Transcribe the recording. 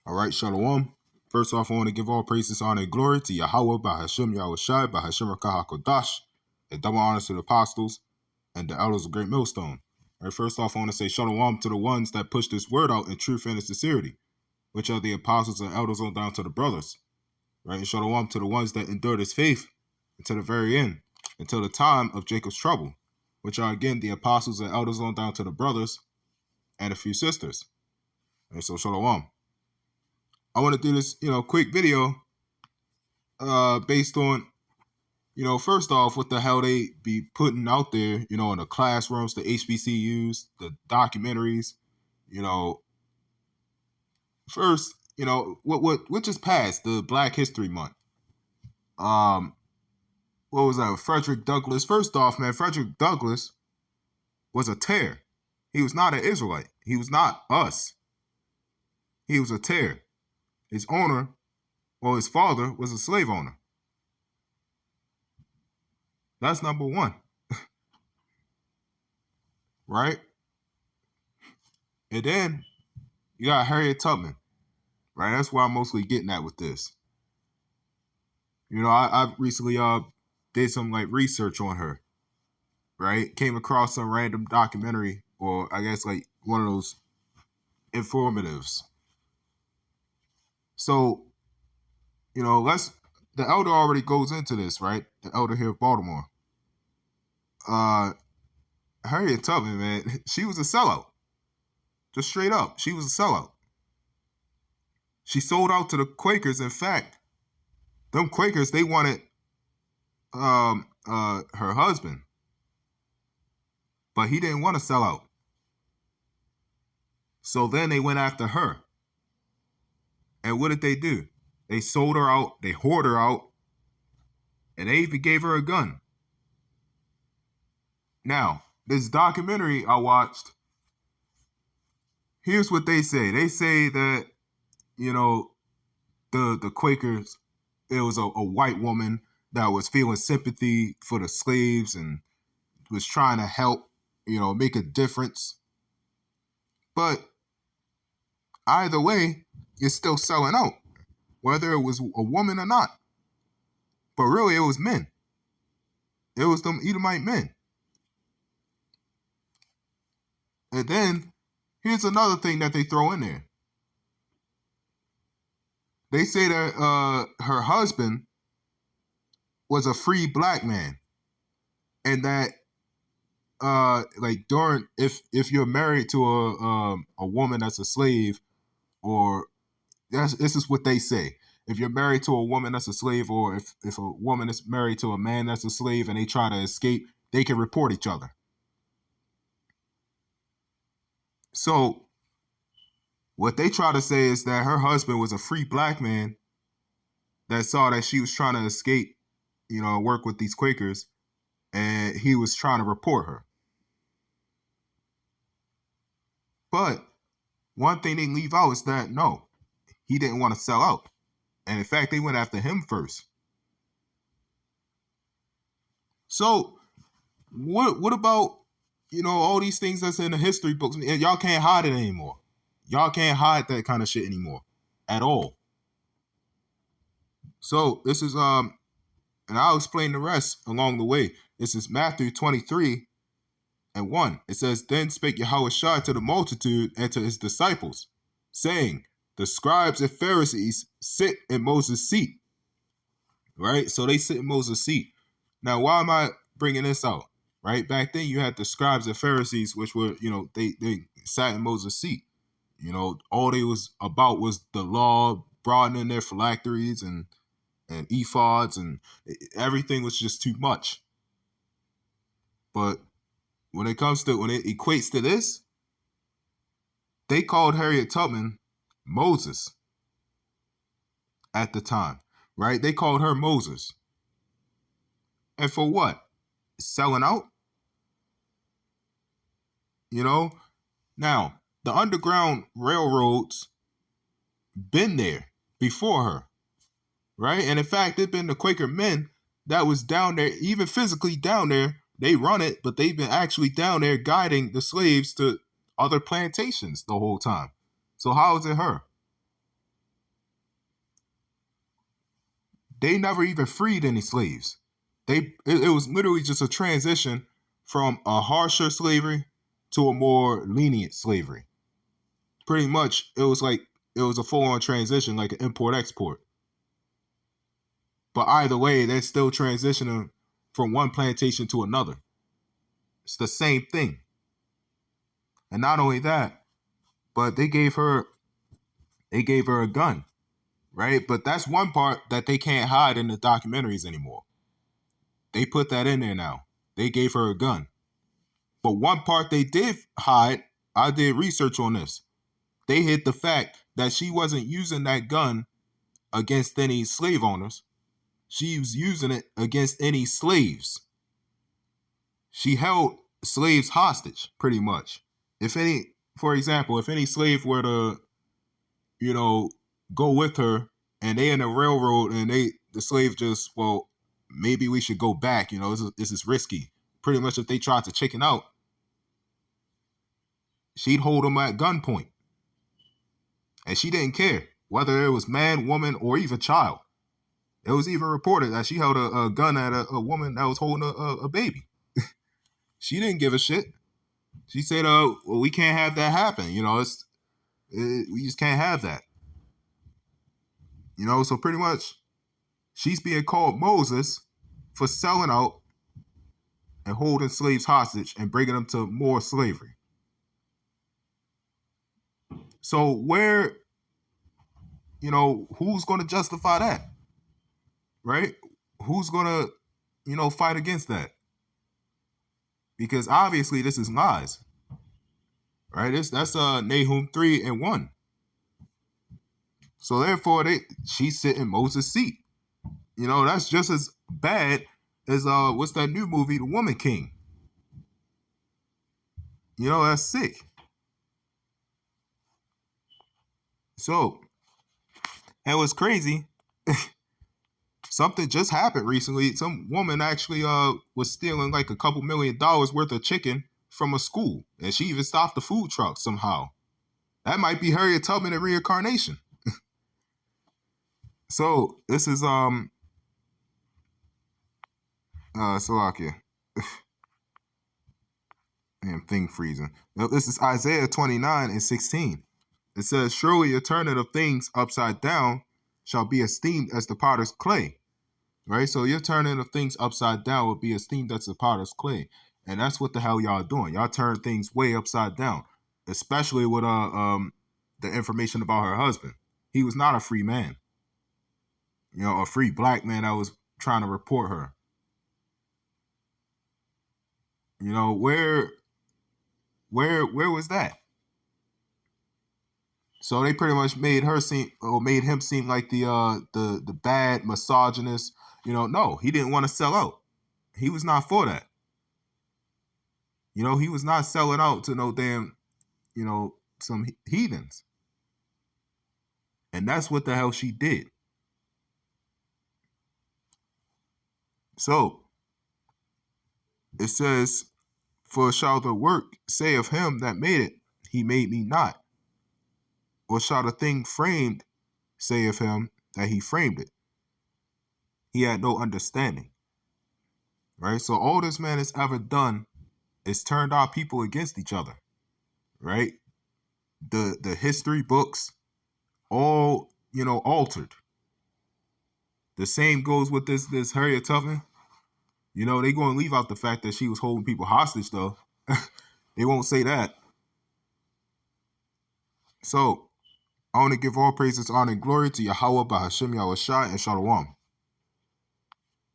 All right, Shalom. First off, I want to give all praises, honor, and glory to Yahweh, Bahashim Yahushai, Bahashim Rakah HaKodash, and double honors to the apostles and the elders of Great Millstone. All right, first off, I want to say Shalom to the ones that push this word out in truth and in sincerity, which are the apostles and elders on down to the brothers. Right, and Shalom to the ones that endure this faith until the very end, until the time of Jacob's trouble, which are again the apostles and elders on down to the brothers and a few sisters. And so Shalom. I want to do this, quick video based on, first off, what the hell they be putting out there, in the classrooms, the HBCUs, the documentaries, first, what just passed, the Black History Month. What was that? Frederick Douglass. First off, man, Frederick Douglass was a tear. He was not an Israelite. He was not us. He was a tear. His owner, well, his father was a slave owner. That's number one. Right? And then you got Harriet Tubman. Right? That's where I'm mostly getting at with this. I recently did some research on her. Right? Came across some random documentary, or I guess one of those informatives. So, the elder already goes into this, right? The elder here of Baltimore. Harriet Tubman, man, she was a sellout. Just straight up, she was a sellout. She sold out to the Quakers. In fact, them Quakers, they wanted her husband, but he didn't want to sell out. So then they went after her. And what did they do? They sold her out, they whored her out, and they even gave her a gun. Now, this documentary I watched, here's what they say. They say that, the Quakers, it was a white woman that was feeling sympathy for the slaves and was trying to help, make a difference. But either way, it's still selling out, whether it was a woman or not. But really, it was men. It was them Edomite men. And then, here's another thing that they throw in there. They say that her husband was a free black man. And that, during, if you're married to a woman that's a slave, or this is what they say. If you're married to a woman that's a slave, or if a woman is married to a man that's a slave and they try to escape, they can report each other. So what they try to say is that her husband was a free black man that saw that she was trying to escape, work with these Quakers, and he was trying to report her. But one thing they leave out is that, no, he didn't want to sell out. And in fact, they went after him first. So what about, all these things that's in the history books? Y'all can't hide it anymore. Y'all can't hide that kind of shit anymore at all. So this is, and I'll explain the rest along the way. This is Matthew 23:1. It says, Then spake Yahushua to the multitude and to his disciples, saying, the scribes and Pharisees sit in Moses' seat. Right? So they sit in Moses' seat. Now, why am I bringing this out? Right? Back then, you had the scribes and Pharisees, which were, they sat in Moses' seat. All they was about was the law, broadening their phylacteries and ephods, and everything was just too much. But when it equates to this, they called Harriet Tubman Moses at the time, right? They called her Moses. And for what? Selling out? Now, the Underground Railroads been there before her, right? And in fact, there've been the Quaker men that was down there, even physically down there. They run it, but they've been actually down there guiding the slaves to other plantations the whole time. So how is it her? they never even freed any slaves. It was literally just a transition from a harsher slavery to a more lenient slavery. Pretty much, it was a full-on transition, like an import-export. But either way, they're still transitioning from one plantation to another. It's the same thing. And not only that, but they gave her a gun, right? But that's one part that they can't hide in the documentaries anymore. They put that in there now. They gave her a gun. But one part they did hide, I did research on this. They hid the fact that she wasn't using that gun against any slave owners. She was using it against any slaves. She held slaves hostage, pretty much. For example, if any slave were to, go with her and they in a railroad and the slave just, well, maybe we should go back, this is risky. Pretty much if they tried to chicken out, she'd hold them at gunpoint. And she didn't care whether it was man, woman, or even child. It was even reported that she held a gun at a woman that was holding a baby. She didn't give a shit. She said, well, we can't have that happen. We just can't have that. So pretty much she's being called Moses for selling out and holding slaves hostage and bringing them to more slavery. So where, who's going to justify that? Right? Who's going to, fight against that? Because obviously this is lies. Right? That's Nahum 3:1. So therefore she's sitting Moses' seat. That's just as bad as what's that new movie, The Woman King? That's sick. So, and what's crazy, something just happened recently. Some woman actually was stealing like a couple $1 million worth of chicken from a school, and she even stopped the food truck somehow. That might be Harriet Tubman in reincarnation. So this is Slovakia. Damn thing freezing. This is Isaiah 29:16. It says, surely the turning of things upside down shall be esteemed as the potter's clay. Right? So your turning of things upside down will be esteemed as the potter's clay. And that's what the hell y'all doing. Y'all turn things way upside down. Especially with the information about her husband. He was not a free man. A free black man that was trying to report her. Where was that? So they pretty much made him seem like the bad misogynist. No, he didn't want to sell out. He was not for that. He was not selling out to no damn, some heathens. And that's what the hell she did. So it says, for shall the work say of him that made it, he made me not? Or shall the thing framed say of him that he framed it? He had no understanding. Right? So all this man has ever done is turned our people against each other. Right? The history books, all, altered. The same goes with this Harriet Tubman. They going to leave out the fact that she was holding people hostage, though. They won't say that. So, I want to give all praises, honor, and glory to Yahweh, Bahashim, Yahushua, and Shalom.